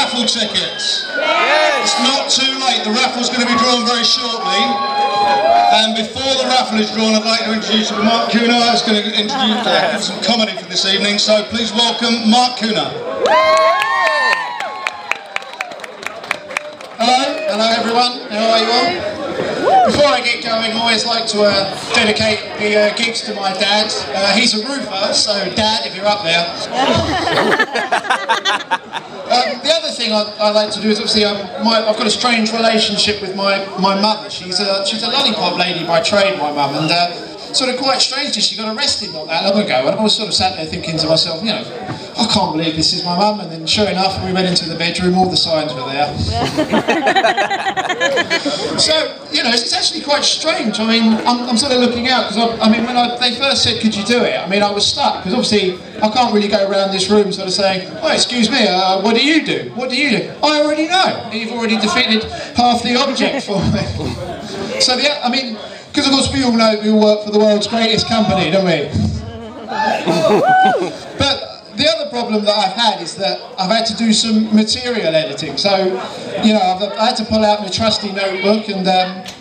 raffle tickets? Yes. It's not too late. The raffle's going to be drawn very shortly. And before the raffle is drawn, I'd like to introduce you to Mark Cooner, who's going to introduce some comedy for this evening. So please welcome Mark Cooner. Hello everyone, how are you all? Before I get going, I always like to dedicate the gigs to my dad. He's a roofer, so Dad, if you're up there. The other thing I like to do is obviously I've got a strange relationship with my mother. She's a lollipop lady by trade, my mum, and sort of quite strangely she got arrested not that long ago, and I was sort of sat there thinking to myself, you know, I can't believe this is my mum. And then sure enough, when we went into the bedroom, all the signs were there. So, you know, it's actually quite strange. I mean, I'm sort of looking out, because I mean, when they first said, could you do it? I mean, I was stuck, because obviously I can't really go around this room sort of saying, oh, excuse me, what do you do? What do you do? I already know. You've already defeated half the object for me. So, I mean, because of course we all know we all work for the world's greatest company, don't we? But the other problem that I've had is that I've had to do some material editing. So, you know, I had to pull out my trusty notebook, and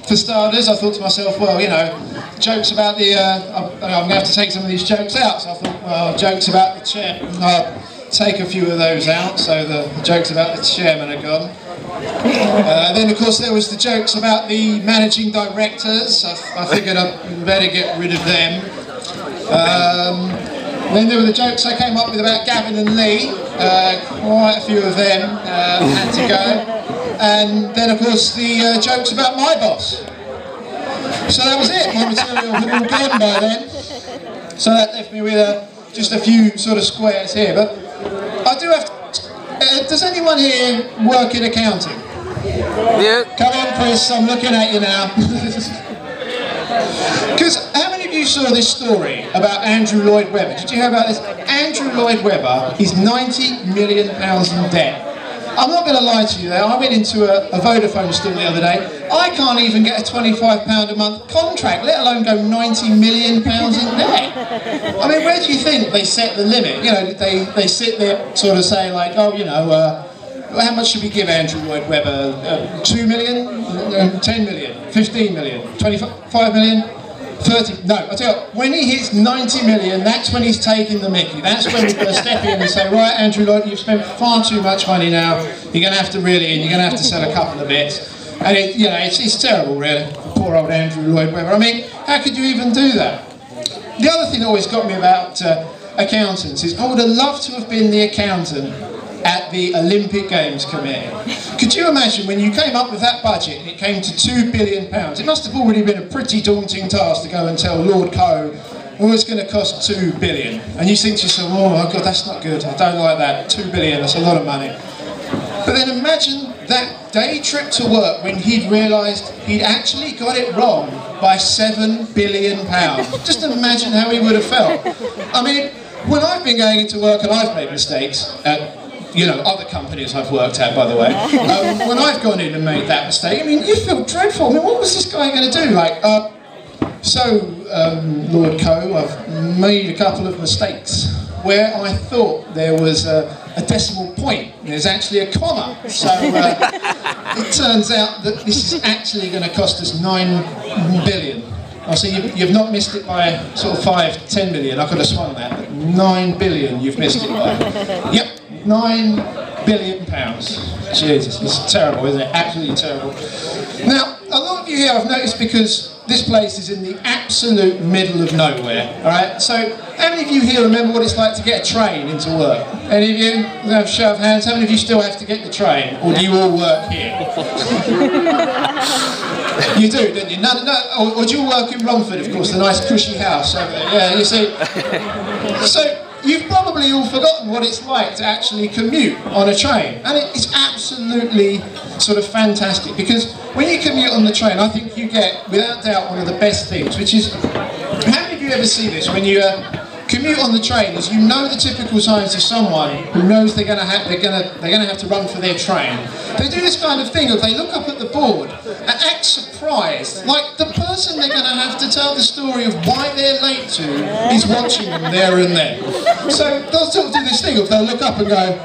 for starters, I thought to myself, well, you know, jokes about the, I'm going to have to take some of these jokes out. So I thought, well, jokes about the chair, I'll take a few of those out. So the jokes about the chairman are gone. Then of course there was the jokes about the managing directors. I figured I'd better get rid of them. Then there were the jokes I came up with about Gavin and Lee. Quite a few of them had to go. And then of course the jokes about my boss. So that was it. My material had all gone by then. So that left me with just a few sort of squares here. But I do have to... does anyone here work in accounting? Yeah. Come on, Chris, I'm looking at you now. Because how many of you saw this story about Andrew Lloyd Webber? Did you hear about this? Andrew Lloyd Webber is £90 million in debt. I'm not going to lie to you there, I went into a Vodafone store the other day. I can't even get a £25 a month contract, let alone go £90 million in debt. I mean, where do you think they set the limit? You know, they sit there sort of saying like, oh, you know, how much should we give Andrew Lloyd Webber? 2 million? 10 million? 15 million? 25 million? 30? No, I tell you what, when he hits 90 million, that's when he's taking the mickey. That's when we're going to step in and say, right, Andrew Lloyd, you've spent far too much money now. You're going to have to reel it in. You're going to have to sell a couple of bits. And it, you know, it's terrible, really. Poor old Andrew Lloyd Webber. I mean, how could you even do that? The other thing that always got me about accountants is I would have loved to have been the accountant at the Olympic Games Committee. Could you imagine when you came up with that budget and it came to £2 billion? It must have already been a pretty daunting task to go and tell Lord Coe, oh, it's going to cost £2 billion. And you think to yourself, oh my God, that's not good, I don't like that, £2 billion, that's a lot of money. But then imagine that day trip to work when he'd realised he'd actually got it wrong by £7 billion. Just imagine how he would have felt. I mean, when I've been going into work and I've made mistakes at, you know, other companies I've worked at, by the way, when I've gone in and made that mistake, I mean, you feel dreadful. I mean, what was this guy going to do? Like, Lord Coe, I've made a couple of mistakes where I thought there was a decimal point. There's actually a comma. So it turns out that this is actually going to cost us £9 billion. Oh, so you've not missed it by sort of 5, 10 million. I could have swung that. But 9 billion you've missed it by. Yep, £9 billion. Jesus, it's terrible, isn't it? Absolutely terrible. Now, a lot of you here I've noticed, because this place is in the absolute middle of nowhere, alright? So, how many of you here remember what it's like to get a train into work? Any of you? Have a show of hands. How many of you still have to get the train? Or do you all work here? You do, don't you? No, or do you work in Romford, of course, the nice cushy house over there? Yeah, you see. So, you've probably all forgotten what it's like to actually commute on a train. And it's absolutely sort of fantastic, because when you commute on the train, I think you get, without doubt, one of the best things, which is, how many of you ever see this when you commute on the train? Is you know the typical signs of someone who knows they're going to have to run for their train. They do this kind of thing of they look up at the board and act surprised, like the person they're going to have to tell the story of why they're late to is watching them there and then. So they'll sort of do this thing of they'll look up and go,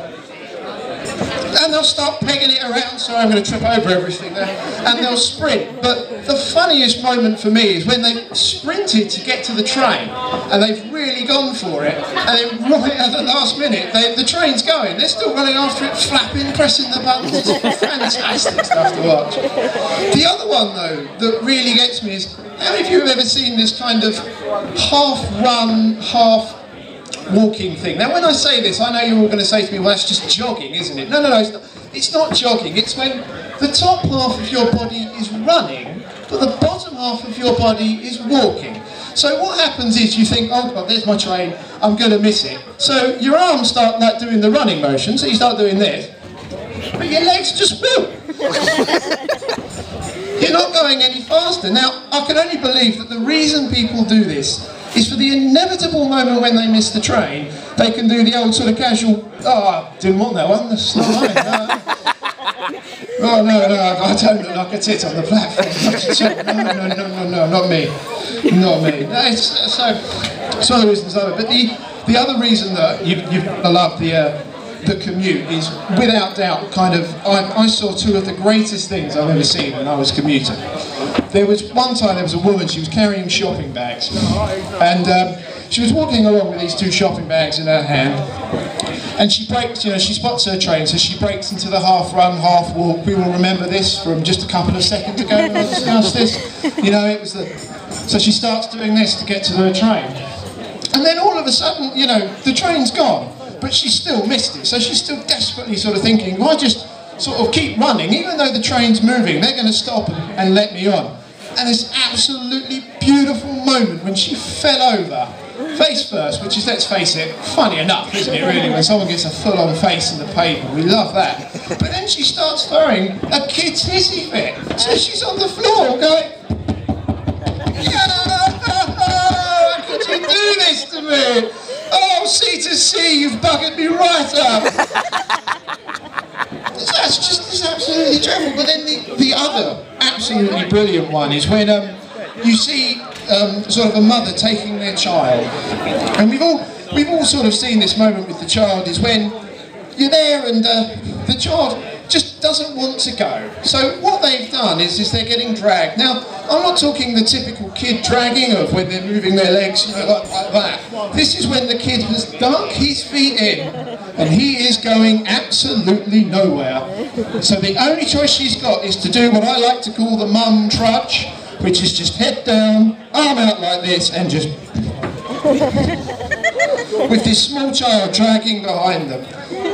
And they'll start pegging it around, sorry I'm going to trip over everything there, and they'll sprint. But the funniest moment for me is when they've sprinted to get to the train, and they've really gone for it, and then right at the last minute, the train's going, they're still running after it, flapping, pressing the buttons. It's fantastic stuff to watch. The other one though, that really gets me is, how many of you have ever seen this kind of half-run, half-walking thing? Now when I say this, I know you're all going to say to me, well that's just jogging, isn't it? No, it's not jogging, it's when the top half of your body is running, but the bottom half of your body is walking. So what happens is you think, oh God, there's my train, I'm going to miss it. So your arms start like doing the running motion, so you start doing this, but your legs just move. You're not going any faster. Now, I can only believe that the reason people do this is for the inevitable moment when they miss the train, they can do the old sort of casual, oh, I didn't want that one, that's not mine. Oh, no, I don't look like a tit on the platform. No, not me. Not me. No, it's one of the reasons I love it. But the other reason that I love the commute is, without doubt, kind of, I saw two of the greatest things I've ever seen when I was commuting. There was one time there was a woman, she was carrying shopping bags, and she was walking along with these two shopping bags in her hand, and she breaks, she spots her train, so she breaks into the half-run, half-walk. We will remember this from just a couple of seconds ago when I discussed this. It was so she starts doing this to get to her train, and then all of a sudden, the train's gone. But she still missed it, so she's still desperately sort of thinking, if I just sort of keep running, even though the train's moving, they're going to stop and let me on. And this absolutely beautiful moment when she fell over, face first, which is, let's face it, funny enough, isn't it really, when someone gets a full-on face in the pavement, we love that. But then she starts throwing a kid's hissy fit, so she's on the floor going, how could you do this to me? Oh, C2C, you've buggered me right up. It's absolutely dreadful. But then the other absolutely brilliant one is when you see sort of a mother taking their child, and we've all sort of seen this moment with the child, is when you're there and the child just doesn't want to go. So what they've done is they're getting dragged. Now, I'm not talking the typical kid dragging of when they're moving their legs like that. This is when the kid has dunk his feet in and he is going absolutely nowhere. So the only choice she's got is to do what I like to call the mum trudge, which is just head down, arm out like this, and just with this small child dragging behind them.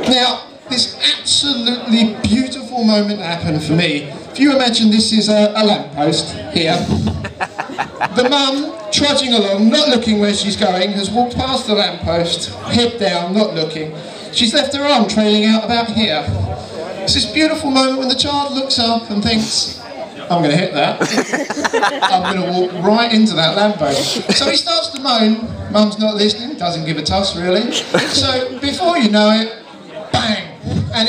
Now, this absolutely beautiful moment happened for me. If you imagine this is a lamppost here, the mum trudging along, not looking where she's going, has walked past the lamppost, head down, not looking. She's left her arm trailing out about here. It's this beautiful moment when the child looks up and thinks, I'm going to hit that. I'm going to walk right into that lamppost. So he starts to moan, mum's not listening, doesn't give a toss really. So before you know it, bang! And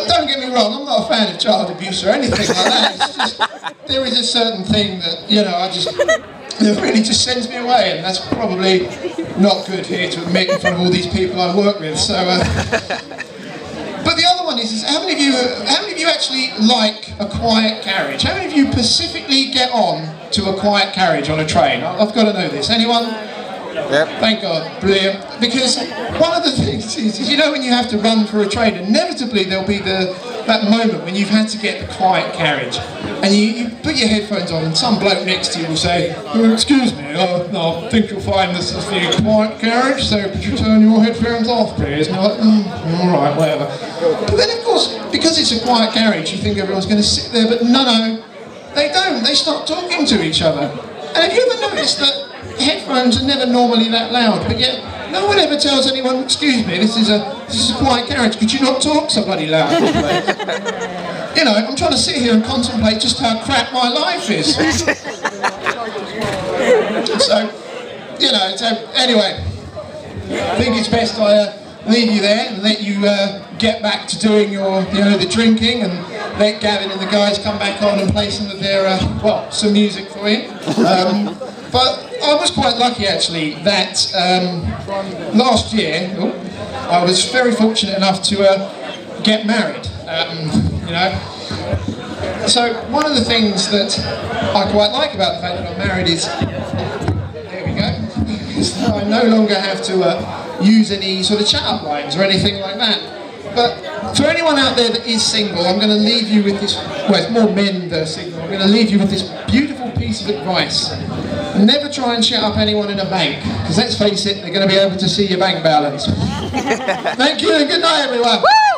don't get me wrong, I'm not a fan of child abuse or anything like that. It's just, there is a certain thing that, it really just sends me away, and that's probably not good here to admit in front of all these people I work with. So, but the other one is how many of you actually like a quiet carriage? How many of you specifically get on to a quiet carriage on a train? I've got to know this. Anyone? Yep. Thank God, brilliant. Because one of the things is when you have to run for a train, inevitably there'll be that moment when you've had to get the quiet carriage, and you put your headphones on, and some bloke next to you will say, oh, excuse me, I think you'll find this is the quiet carriage, so could you turn your headphones off, please? And you're like, alright, whatever. But then of course, because it's a quiet carriage, you think everyone's going to sit there, but no, they don't. They start talking to each other. And have you ever noticed that headphones are never normally that loud, but yet no one ever tells anyone, excuse me, this is a quiet carriage, could you not talk so bloody loud? I'm trying to sit here and contemplate just how crap my life is. So, anyway, I think it's best I leave you there and let you get back to doing your, the drinking, and let Gavin and the guys come back on and play some of their, some music for you. But I was quite lucky actually that last year I was very fortunate enough to get married, you know. So one of the things that I quite like about the fact that I'm married is, there we go, is that I no longer have to use any sort of chat-up lines or anything like that. But for anyone out there that is single, I'm going to leave you with this, well, it's more men that are single, I'm going to leave you with this beautiful piece of advice. Never try and chat up anyone in a bank, because let's face it, they're going to be able to see your bank balance. Thank you and good night everyone. Woo!